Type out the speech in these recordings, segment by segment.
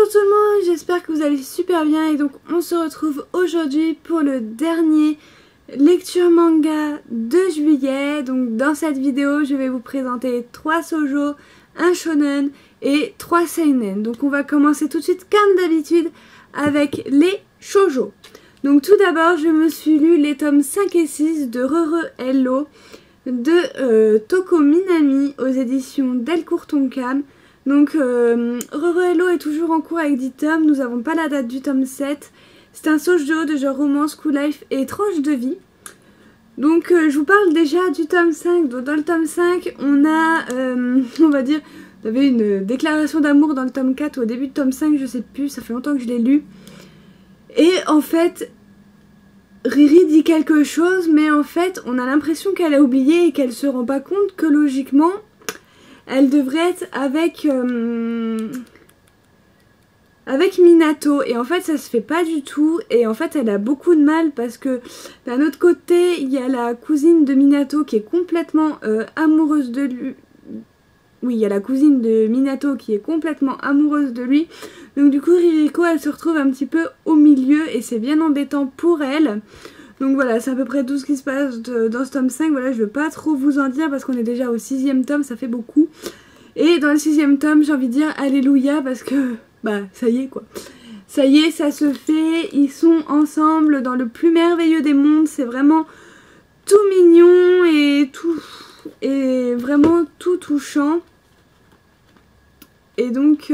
Bonjour tout le monde, j'espère que vous allez super bien et donc on se retrouve aujourd'hui pour le dernier lecture manga de juillet. Donc dans cette vidéo je vais vous présenter 3 shoujo, un shonen et 3 seinen. Donc on va commencer tout de suite comme d'habitude avec les shoujo. Donc tout d'abord je me suis lu les tomes 5 et 6 de Reure Hello de Toko Minami aux éditions Delcourt Tonkam. Donc Reure Hello est toujours en cours avec 10 tomes, nous n'avons pas la date du tome 7. C'est un shoujo de genre romance, school life et tranche de vie. Donc je vous parle déjà du tome 5. Donc dans le tome 5 on a, on va dire, il y avait une déclaration d'amour dans le tome 4 ou au début du tome 5, je sais plus, ça fait longtemps que je l'ai lu. Et en fait, Riri dit quelque chose, mais en fait on a l'impression qu'elle a oublié et qu'elle se rend pas compte que logiquement elle devrait être avec Minato, et en fait ça se fait pas du tout, et en fait elle a beaucoup de mal parce que d'un autre côté il y a la cousine de Minato qui est complètement amoureuse de lui. Oui, il y a la cousine de Minato qui est complètement amoureuse de lui, donc du coup Ririko elle se retrouve un petit peu au milieu et c'est bien embêtant pour elle. Donc voilà, c'est à peu près tout ce qui se passe dans ce tome 5. Voilà, je ne veux pas trop vous en dire parce qu'on est déjà au 6e tome, ça fait beaucoup. Et dans le 6e tome, j'ai envie de dire alléluia parce que, bah, ça y est quoi. Ça y est, ça se fait, ils sont ensemble dans le plus merveilleux des mondes. C'est vraiment tout mignon et tout, et vraiment tout touchant. Et donc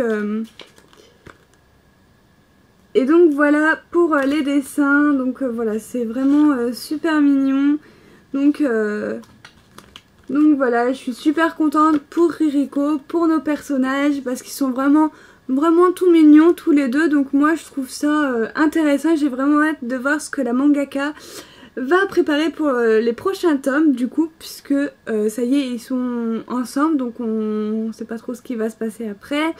voilà pour les dessins. Donc voilà, c'est vraiment super mignon. Donc voilà, je suis super contente pour Ririko, pour nos personnages, parce qu'ils sont vraiment tout mignons tous les deux. Donc moi je trouve ça intéressant. J'ai vraiment hâte de voir ce que la mangaka va préparer pour les prochains tomes du coup, puisque ça y est, ils sont ensemble. Donc on sait pas trop ce qui va se passer après.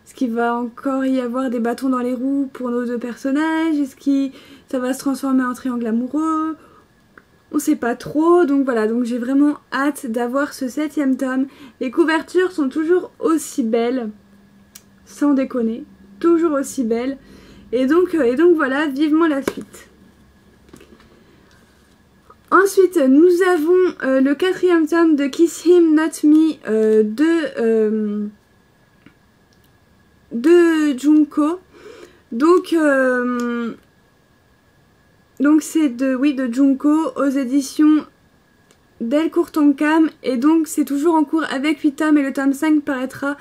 Est-ce qu'il va encore y avoir des bâtons dans les roues pour nos deux personnages? Est-ce que ça va se transformer en triangle amoureux? On sait pas trop, donc voilà, donc j'ai vraiment hâte d'avoir ce 7e tome. Les couvertures sont toujours aussi belles, sans déconner, toujours aussi belles. Et donc voilà, vivement la suite. Ensuite, nous avons le 4e tome de Kiss Him Not Me de Junko. Donc c'est de Junko aux éditions Delcourt Tonkam, et donc c'est toujours en cours avec 8 tomes et le tome 5 paraîtra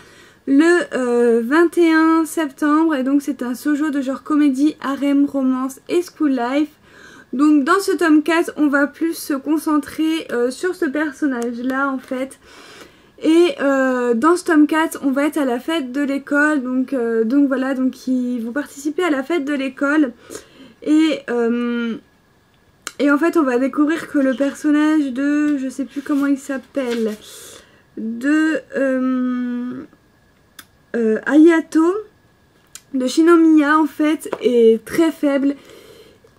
le 21 septembre, et donc c'est un shoujo de genre comédie, harem, romance et school life. Donc dans ce tome 4 on va plus se concentrer sur ce personnage là en fait. Et dans ce tome 4 on va être à la fête de l'école, donc voilà, donc ils vont participer à la fête de l'école, et en fait on va découvrir que le personnage de, je sais plus comment il s'appelle, de Hayato, de Shinomiya en fait, est très faible.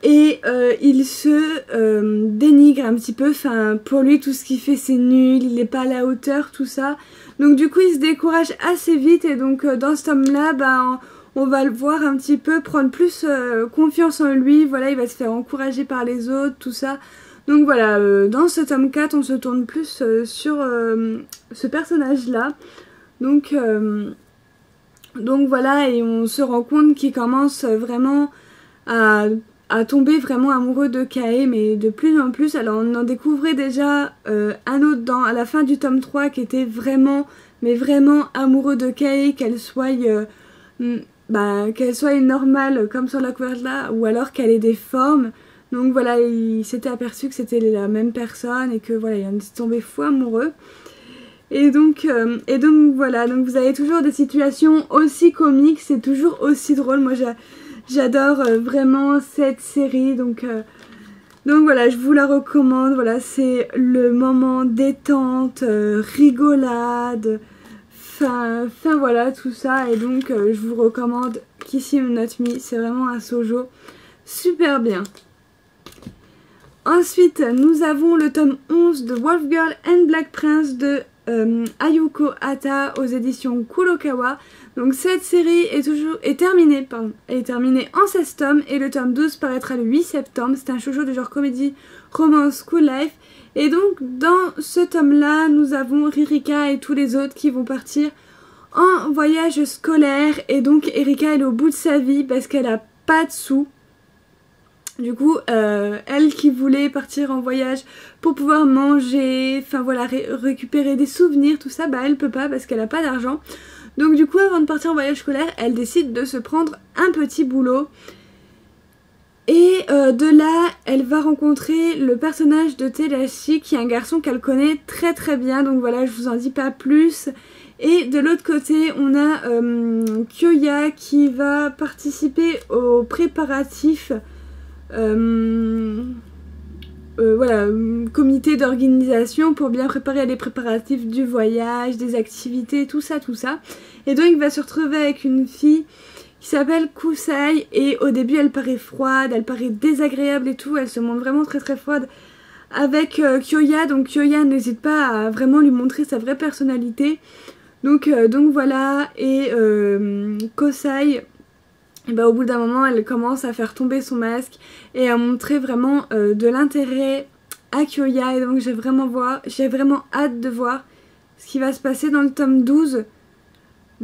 Et il se dénigre un petit peu, enfin pour lui tout ce qu'il fait c'est nul, il n'est pas à la hauteur, tout ça. Donc du coup il se décourage assez vite, et donc dans ce tome là, bah, on va le voir un petit peu prendre plus confiance en lui. Voilà, il va se faire encourager par les autres, tout ça. Donc voilà, dans ce tome 4 on se tourne plus sur ce personnage là. Donc voilà, et on se rend compte qu'il commence vraiment à tomber vraiment amoureux de Kae, mais de plus en plus. Alors on en découvrait déjà un autre à la fin du tome 3 qui était vraiment, mais vraiment amoureux de Kae, qu'elle soit normale comme sur la couverture là, ou alors qu'elle ait des formes. Donc voilà, il s'était aperçu que c'était la même personne et que voilà, il en est tombé fou amoureux. Et donc voilà, donc vous avez toujours des situations aussi comiques, c'est toujours aussi drôle. Moi j'adore vraiment cette série, donc voilà, je vous la recommande. Voilà, c'est le moment détente, rigolade, enfin voilà, tout ça. Et donc je vous recommande Kiss Him Not Me, c'est vraiment un shoujo super bien. Ensuite nous avons le tome 11 de Wolf Girl and Black Prince de Ayuko Hata aux éditions Kurokawa. Donc cette série est terminée, elle est terminée en 16 tomes et le tome 12 paraîtra le 8 septembre. C'est un shoujo de genre comédie romance school life. Et donc dans ce tome là nous avons Ririka et tous les autres qui vont partir en voyage scolaire. Et donc Erika elle est au bout de sa vie parce qu'elle a pas de sous. Du coup, elle qui voulait partir en voyage pour pouvoir manger, enfin voilà, récupérer des souvenirs, tout ça, bah elle peut pas parce qu'elle a pas d'argent. Donc du coup, avant de partir en voyage scolaire, elle décide de se prendre un petit boulot. Et de là, elle va rencontrer le personnage de Tadashi, qui est un garçon qu'elle connaît très très bien. Donc voilà, je vous en dis pas plus. Et de l'autre côté, on a Kyoya qui va participer aux préparatifs. Voilà, comité d'organisation pour bien préparer les préparatifs du voyage, des activités, tout ça. Et donc il va se retrouver avec une fille qui s'appelle Kusai et au début elle paraît froide, elle paraît désagréable et tout, elle se montre vraiment très très froide avec Kyoya. Donc Kyoya n'hésite pas à vraiment lui montrer sa vraie personnalité. Donc voilà, et Kusai, et bah, au bout d'un moment elle commence à faire tomber son masque et à montrer vraiment de l'intérêt à Kyoya. Et donc j'ai vraiment hâte de voir ce qui va se passer dans le tome 12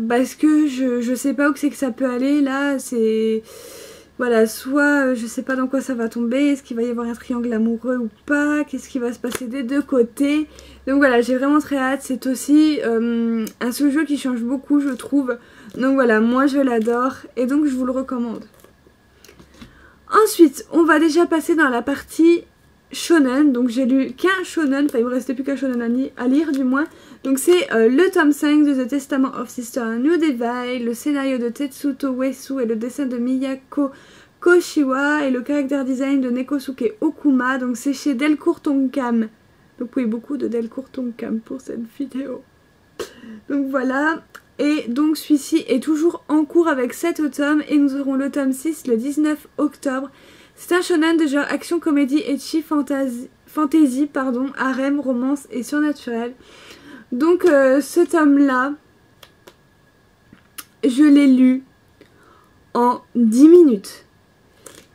parce que je sais pas où c'est que ça peut aller là. C'est voilà, soit je sais pas dans quoi ça va tomber, est-ce qu'il va y avoir un triangle amoureux ou pas, qu'est-ce qui va se passer des deux côtés. Donc voilà, j'ai vraiment très hâte. C'est aussi un shoujo qui change beaucoup je trouve. Donc voilà, moi je l'adore et donc je vous le recommande. Ensuite, on va déjà passer dans la partie shonen. Donc j'ai lu qu'un shonen, enfin il me restait plus qu'un shonen à lire du moins. Donc c'est le tome 5 de The Testament of Sister New Divide, le scénario de Tetsuto Uesu et le dessin de Miyako Koshiwa et le character design de Nekosuke Okuma. Donc c'est chez Delcourt Tonkam. Donc oui, beaucoup de Delcourt Tonkam pour cette vidéo. Donc voilà. Et donc celui-ci est toujours en cours avec 7 tomes et nous aurons le tome 6 le 19 octobre. C'est un shonen de genre action, comédie, ecchi, fantasy, harem, romance et surnaturel. Donc ce tome-là, je l'ai lu en 10 minutes.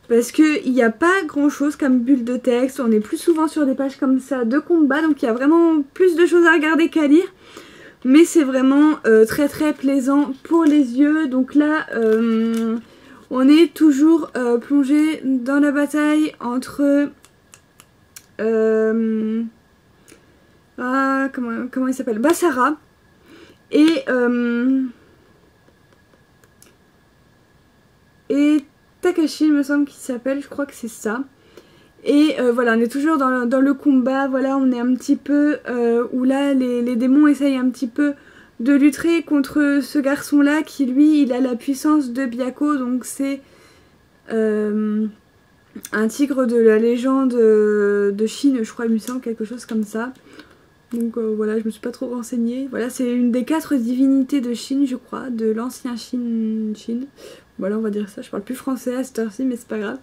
Parce qu'il n'y a pas grand chose comme bulle de texte, on est plus souvent sur des pages comme ça de combat, donc il y a vraiment plus de choses à regarder qu'à lire. Mais c'est vraiment très très plaisant pour les yeux. Donc là, on est toujours plongé dans la bataille entre... comment il s'appelle, Basara et Takashi, il me semble qu'il s'appelle, je crois que c'est ça. Et voilà, on est toujours dans le combat, voilà, on est un petit peu où là les démons essayent un petit peu de lutter contre ce garçon là qui lui il a la puissance de Byakko, donc c'est un tigre de la légende de Chine, je crois, il me semble, quelque chose comme ça. Donc voilà, je me suis pas trop renseignée. Voilà, c'est une des 4 divinités de Chine, je crois, de l'ancien Chine. Voilà, on va dire ça, je parle plus français à cette heure-ci, mais c'est pas grave.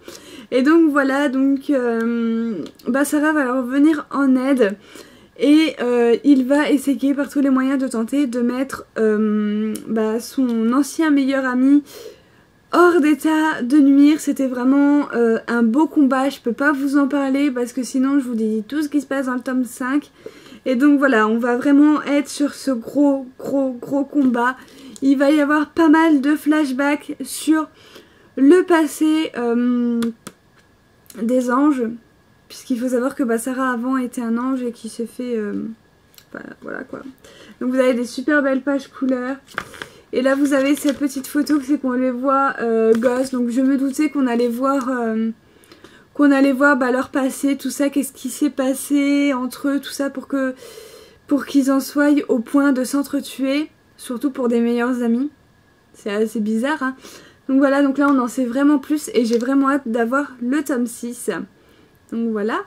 Et donc voilà, donc Basara va leur venir en aide. Et il va essayer par tous les moyens de tenter de mettre son ancien meilleur ami hors d'état de nuire. C'était vraiment un beau combat, je peux pas vous en parler parce que sinon je vous dis tout ce qui se passe dans le tome 5. Et donc voilà, on va vraiment être sur ce gros combat. Il va y avoir pas mal de flashbacks sur le passé des anges. Puisqu'il faut savoir que Basara avant était un ange et qui s'est fait... voilà quoi. Donc vous avez des super belles pages couleurs. Et là vous avez cette petite photo, c'est qu'on les voit gosses. Donc je me doutais qu'on allait voir... leur passé, tout ça, qu'est-ce qui s'est passé entre eux, tout ça pour qu'ils en soient au point de s'entretuer, surtout pour des meilleurs amis. C'est assez bizarre, hein. Donc voilà, donc là on en sait vraiment plus et j'ai vraiment hâte d'avoir le tome 6. Donc voilà.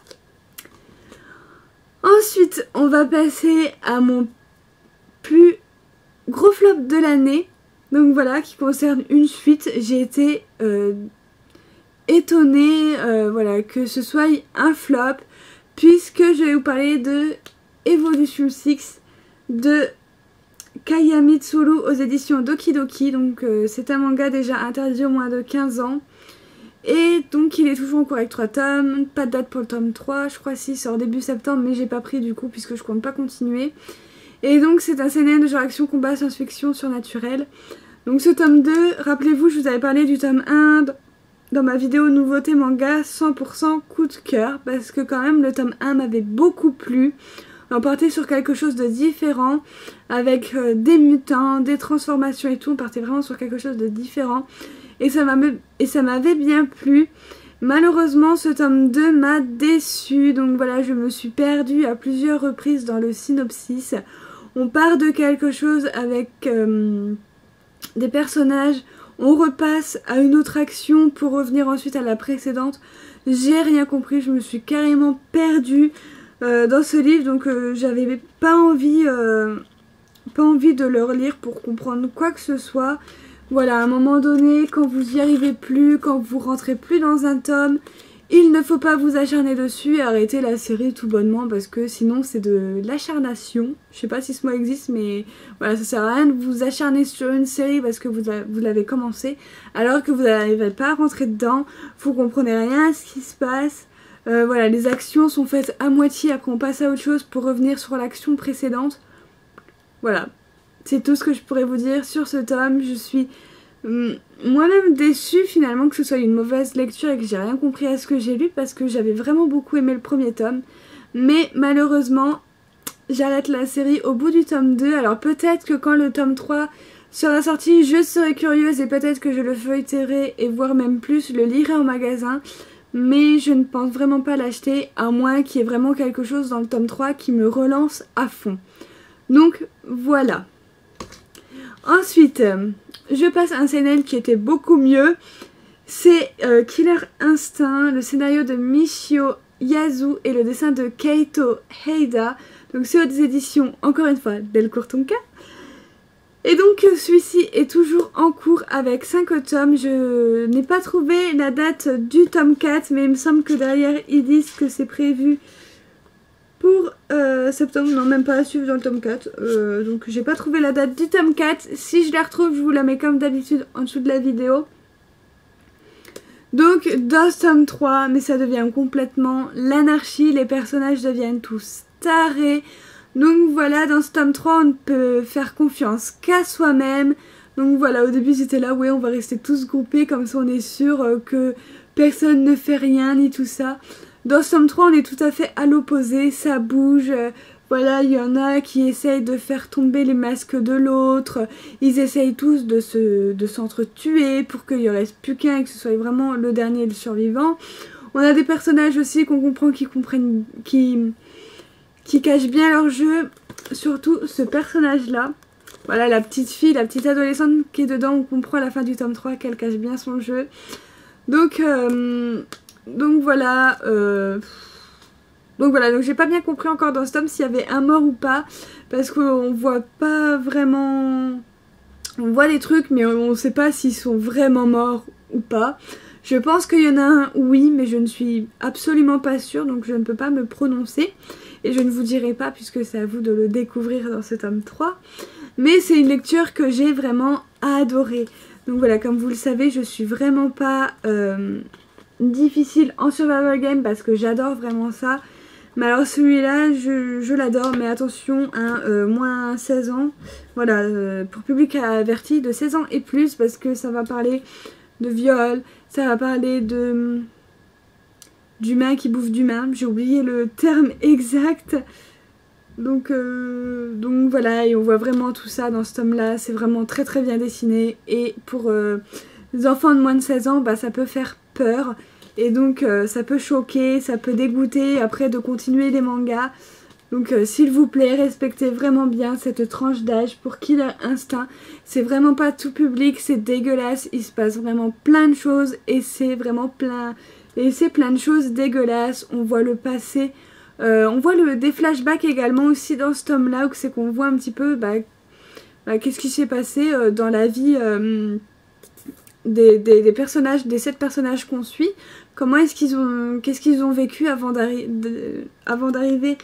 Ensuite, on va passer à mon plus gros flop de l'année. Donc voilà, qui concerne une suite. J'ai été... étonnée voilà, que ce soit un flop puisque je vais vous parler de Evolution 6 de Kaya Mitsuru aux éditions Doki Doki. Donc c'est un manga déjà interdit au moins de 15 ans. Et donc il est toujours en cours avec 3 tomes, pas de date pour le tome 3, je crois si sort début septembre mais j'ai pas pris du coup puisque je compte pas continuer. Et donc c'est un seinen de genre action, combat, science-fiction, surnaturel. Donc ce tome 2, rappelez-vous je vous avais parlé du tome 1 dans ma vidéo nouveauté manga 100% coup de cœur parce que quand même le tome 1 m'avait beaucoup plu. On partait sur quelque chose de différent avec des mutants, des transformations et tout, on partait vraiment sur quelque chose de différent. Et ça m'avait bien plu. Malheureusement, ce tome 2 m'a déçue. Donc voilà, je me suis perdue à plusieurs reprises dans le synopsis. On part de quelque chose avec des personnages. On repasse à une autre action pour revenir ensuite à la précédente. J'ai rien compris, je me suis carrément perdue dans ce livre. Donc j'avais pas envie de le relire pour comprendre quoi que ce soit. Voilà, à un moment donné, quand vous y arrivez plus, quand vous rentrez plus dans un tome, il ne faut pas vous acharner dessus et arrêter la série tout bonnement parce que sinon c'est de l'acharnation. Je sais pas si ce mot existe mais voilà, ça sert à rien de vous acharner sur une série parce que vous l'avez commencé alors que vous n'arrivez pas à rentrer dedans, vous comprenez rien à ce qui se passe. Voilà, les actions sont faites à moitié, après on passe à autre chose pour revenir sur l'action précédente. Voilà. C'est tout ce que je pourrais vous dire sur ce tome. Je suis moi-même déçue finalement que ce soit une mauvaise lecture et que j'ai rien compris à ce que j'ai lu parce que j'avais vraiment beaucoup aimé le premier tome. Mais malheureusement, j'arrête la série au bout du tome 2. Alors peut-être que quand le tome 3 sera sorti, je serai curieuse et peut-être que je le feuilleterai et voire même plus, le lirai en magasin. Mais je ne pense vraiment pas l'acheter à moins qu'il y ait vraiment quelque chose dans le tome 3 qui me relance à fond. Donc voilà. Ensuite, je passe à un seinen qui était beaucoup mieux. C'est Killer Instinct, le scénario de Michio Yasu et le dessin de Keito Heida. Donc c'est aux éditions, encore une fois, Delcourt Tonka. Et donc celui-ci est toujours en cours avec 5 tomes. Je n'ai pas trouvé la date du tome 4, mais il me semble que derrière ils disent que c'est prévu pour septembre, non même pas à suivre dans le tome 4, donc j'ai pas trouvé la date du tome 4, si je la retrouve je vous la mets comme d'habitude en dessous de la vidéo. Donc dans ce tome 3, mais ça devient complètement l'anarchie, les personnages deviennent tous tarés, donc voilà, dans ce tome 3 on ne peut faire confiance qu'à soi-même, donc voilà, au début c'était là, ouais on va rester tous groupés, comme ça on est sûr que personne ne fait rien ni tout ça. Dans ce tome 3, on est tout à fait à l'opposé, ça bouge, voilà, il y en a qui essayent de faire tomber les masques de l'autre, ils essayent tous de s'entretuer pour qu'il n'y en reste plus qu'un et que ce soit vraiment le dernier le survivant. On a des personnages aussi qu'on comprend, qui cachent bien leur jeu, surtout ce personnage-là. Voilà, la petite fille, la petite adolescente qui est dedans, on comprend à la fin du tome 3 qu'elle cache bien son jeu. Donc voilà, donc j'ai pas bien compris encore dans ce tome s'il y avait un mort ou pas, parce qu'on voit pas vraiment, on voit des trucs mais on sait pas s'ils sont vraiment morts ou pas. Je pense qu'il y en a un, oui, mais je ne suis absolument pas sûre, donc je ne peux pas me prononcer et je ne vous dirai pas puisque c'est à vous de le découvrir dans ce tome 3. Mais c'est une lecture que j'ai vraiment adorée. Donc voilà, comme vous le savez, je suis vraiment pas difficile en survival game parce que j'adore vraiment ça. Mais alors celui-là, je l'adore, mais attention, hein, moins 16 ans. Voilà, pour public averti de 16 ans et plus parce que ça va parler de viol, ça va parler d'humain qui bouffe d'humain. J'ai oublié le terme exact. Donc voilà, et on voit vraiment tout ça dans ce tome-là. C'est vraiment très très bien dessiné. Et pour les enfants de moins de 16 ans, bah, ça peut faire peur. Et donc ça peut choquer, ça peut dégoûter après de continuer les mangas. Donc s'il vous plaît, respectez vraiment bien cette tranche d'âge pour Killer Instinct. C'est vraiment pas tout public, c'est dégueulasse. Il se passe vraiment plein de choses et c'est vraiment plein... Et c'est plein de choses dégueulasses. On voit le passé... on voit des flashbacks également aussi dans ce tome-là, où c'est qu'on voit un petit peu qu'est-ce qui s'est passé dans la vie des personnages, des 7 personnages qu'on suit. Comment est-ce qu'ils ont, qu'est-ce qu'ils ont vécu avant d'arriver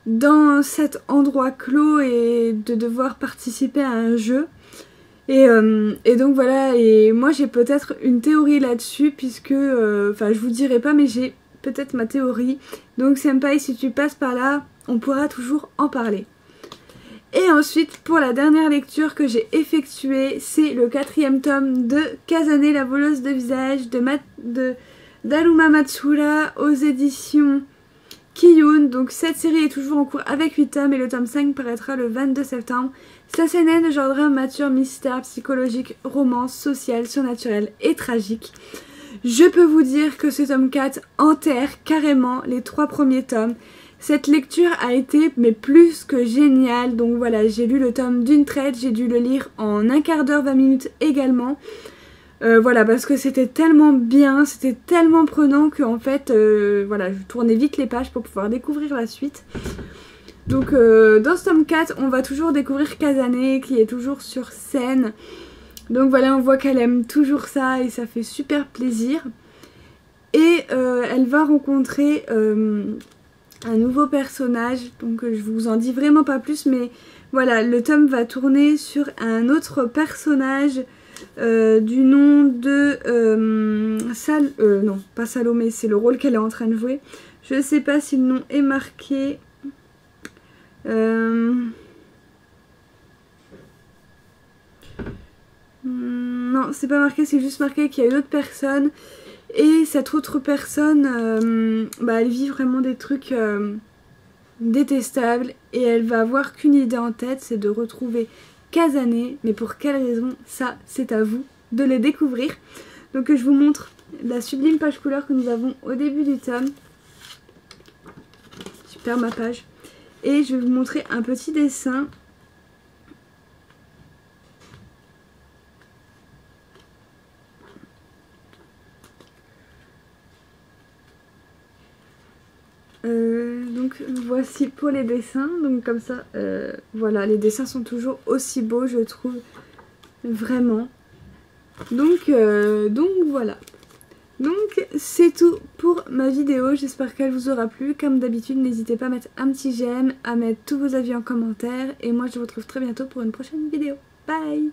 dans cet endroit clos et de devoir participer à un jeu. Et donc voilà, et moi j'ai peut-être une théorie là-dessus puisque, enfin je vous dirai pas mais j'ai peut-être ma théorie. Donc Senpai, si tu passes par là, on pourra toujours en parler. Et ensuite, pour la dernière lecture que j'ai effectuée, c'est le 4e tome de Kazane, la voleuse de visage d'Aruma Matsuura aux éditions Kiyun. Donc cette série est toujours en cours avec 8 tomes et le tome 5 paraîtra le 22 septembre. C'est un seinen de genre dramature, mystère, psychologique, romance, sociale, surnaturelle et tragique. Je peux vous dire que ce tome 4 enterre carrément les 3 premiers tomes. Cette lecture a été mais plus que géniale. Donc voilà, j'ai lu le tome d'une traite, j'ai dû le lire en un quart d'heure, 20 minutes également. Voilà, parce que c'était tellement bien, c'était tellement prenant que en fait, voilà, je tournais vite les pages pour pouvoir découvrir la suite. Donc dans ce tome 4, on va toujours découvrir Kazane qui est toujours sur scène. Donc voilà, on voit qu'elle aime toujours ça et ça fait super plaisir. Et elle va rencontrer un nouveau personnage, donc je vous en dis vraiment pas plus, mais voilà, le tome va tourner sur un autre personnage du nom de non, pas Salomé, c'est le rôle qu'elle est en train de jouer. Je sais pas si le nom est marqué. Non, c'est pas marqué, c'est juste marqué qu'il y a une autre personne. Et cette autre personne, elle vit vraiment des trucs détestables. Et elle va avoir qu'une idée en tête, c'est de retrouver Kazane. Mais pour quelle raison, ça, c'est à vous de les découvrir. Donc je vous montre la sublime page couleur que nous avons au début du tome. Super ma page. Et je vais vous montrer un petit dessin. Donc voici pour les dessins. Donc comme ça, voilà, les dessins sont toujours aussi beaux, je trouve. Vraiment. Donc voilà. Donc c'est tout pour ma vidéo, j'espère qu'elle vous aura plu. Comme d'habitude, n'hésitez pas à mettre un petit j'aime, à mettre tous vos avis en commentaire. Et moi je vous retrouve très bientôt pour une prochaine vidéo. Bye!